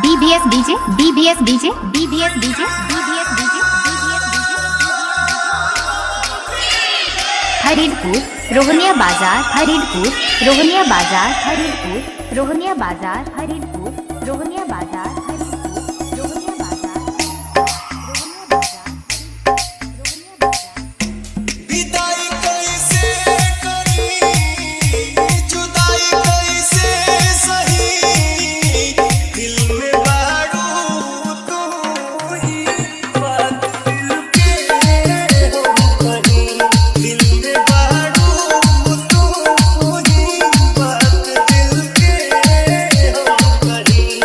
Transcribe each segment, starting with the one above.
DBS DJ, DBS DJ, DBS DJ, DBS DJ, Faridpur, Rohania बाजार, फरीदपुर, रोहनिया बाजार, फरीदपुर, रोहनिया बाजार, फरीदपुर, रोहनिया बाजार, फरीदपुर, रोहनिया बाजार, विदाई कैसे करी जुदाई कैसे सही दिल में बारू तू ही बात दिल के हो कहीं दिल में बारू तू ही बात दिल के हो कहीं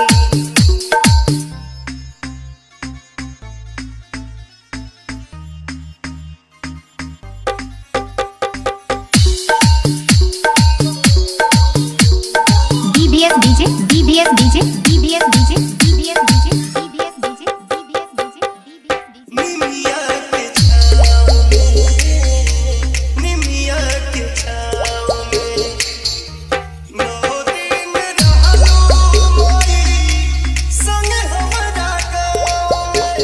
DBS DJ, DBS DJ, DBS DJ, DBS DJ, DBS DJ, DBS DJ, DBS DJ. निमिया के छाँव में निमिया के छाँव में नौ दिन रहलू मोरी संग हमरा गाँव में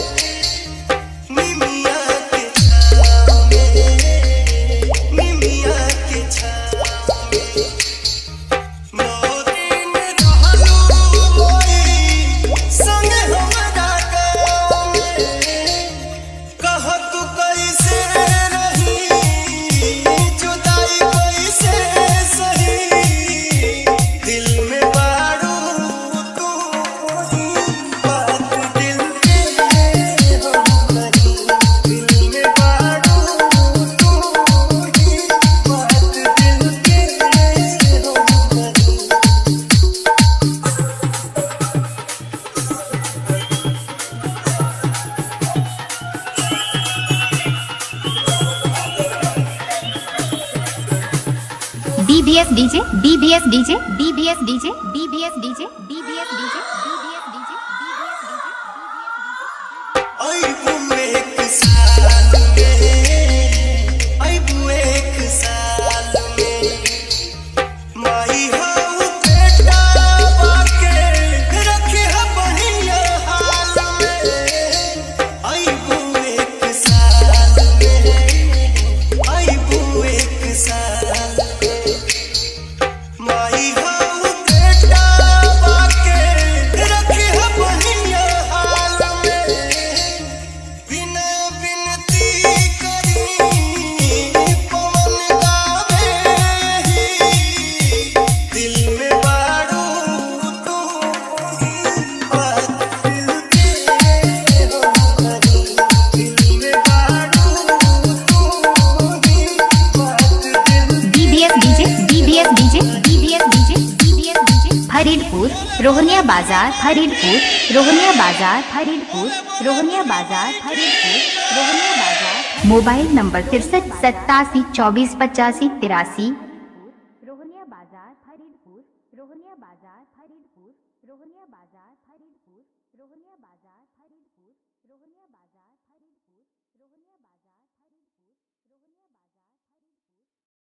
निमिया के छाँव में निमिया के छाँव में नौ दिन रहलू मोरी संग हमरा गाँव में कह तू कैसे रही जुदाई कैसे सही दिल में बारू तू ही बात दिल के हो कहीं दिल में बारू तू ही बात दिल के हो कहीं DBS DJ, DBS DJ, DBS DJ, DBS DJ, DBS DJ, DBS DJ, अइबू एक साल में अइबू एक साल में माई हऊ बेटा बाके रखे ह बढ़िया हाल में अइबू एक साल में अइबू एक साल में माई हऊ बेटा बाके रखे ह बढ़िया हाल में बिना बिनती करी पवन गावे ही दिल में बारू तू ही बात दिल के हो कहीं दिल में बारू तू ही बात दिल DBS DJ, DBS DJ, DBS DJ, DBS DJ. Faridpur, Rohania बाजार, फरीदपुर, रोहनिया बाजार, फरीदपुर, रोहनिया बाजार, फरीदपुर, रोहनिया बाजार. Mobile number 63 87 24 85 83. रोहनिया बाजार, फरीदपुर, रोहनिया बाजार, फरीदपुर, रोहनिया बाजार, फरीदपुर, रोहनिया बाजार, फरीदपुर, रोहनिया बाजार.